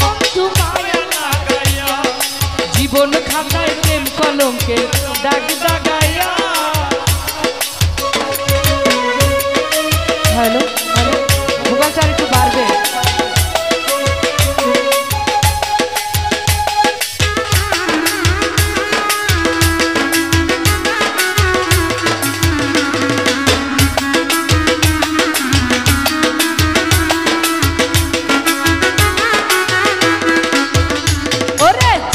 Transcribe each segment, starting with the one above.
বন্ধু মায়া লাগাইয়া জীবন খাতায় প্রেম কলঙ্কে দাগ দাগাইয়া। হ্যালো হ্যালো ভোকাল চার একটু বাড়বে।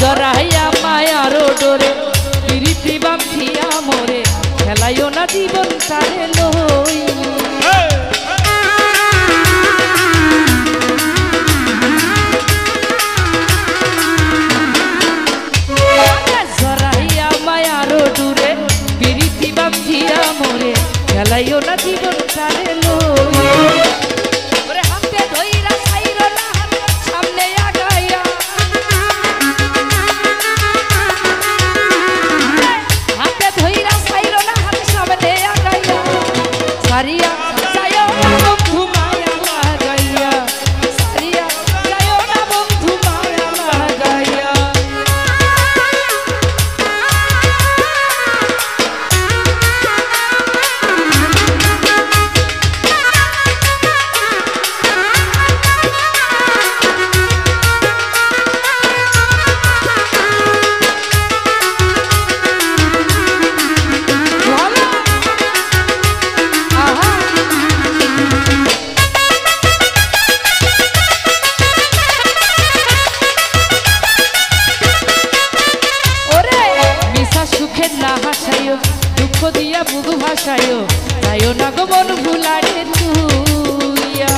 জরাইয়া মায়ার ডোরে প্রীতি বাঁধিয়া মোরে খেলাইও না জীবন তারে লই। জরাইয়া মায়ার ডোরে প্রীতি বাঁধিয়া মোরে খেলাইও না জীবন তারে লই। সারিয়া যায়ও না বন্ধু মায়া লাগাইয়া সারিয়া যায়ও না বন্ধু মায়া লাগাইয়া। দুঃখ দিয়া বুধু ভাসায় তাইও না গো মন ভুলারে তুইয়া।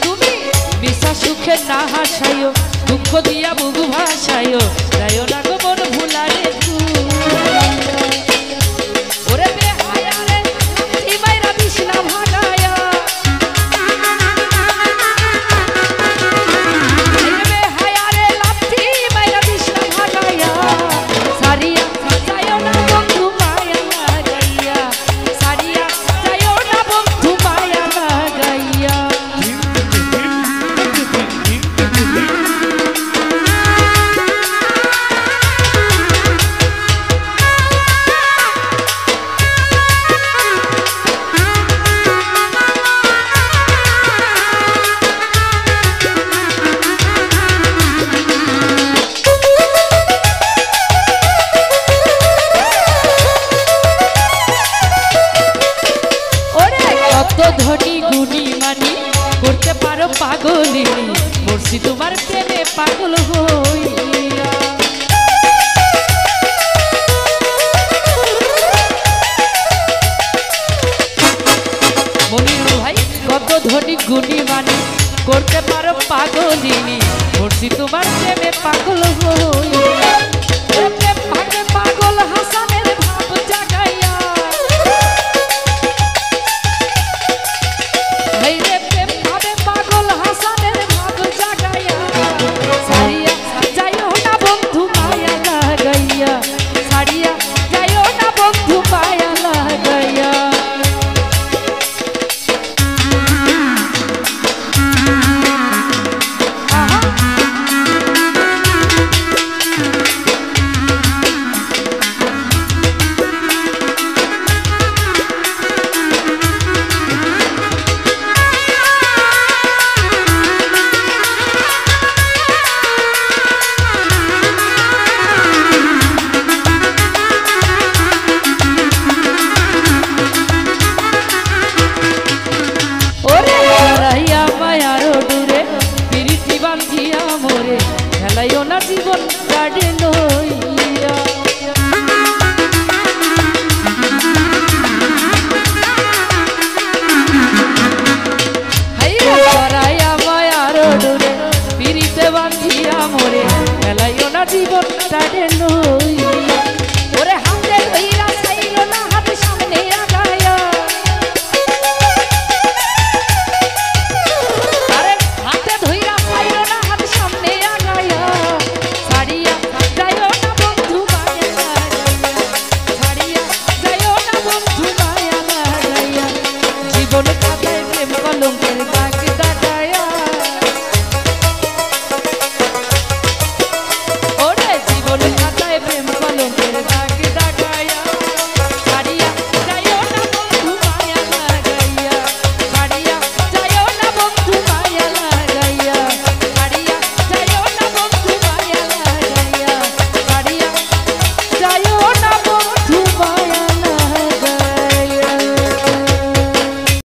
তুমি বিষা সুখে না হাসায় দুঃখ দিয়া বুধু ভাসায় তাইও না গো মন ভুলারে তুইয়া। ওরে বেহায়া রে ইমাইরা বিষ্ণা ভাগায়া ধনী গুণী মানি করতে পারো পাগলিনী মরছি তোমার প্রেমে পাগল হইয়া। মনির ভাই কত ধনী গুণী মানি করতে পারো পাগলিনী মরছি তোমার প্রেমে পাগল হইয়া।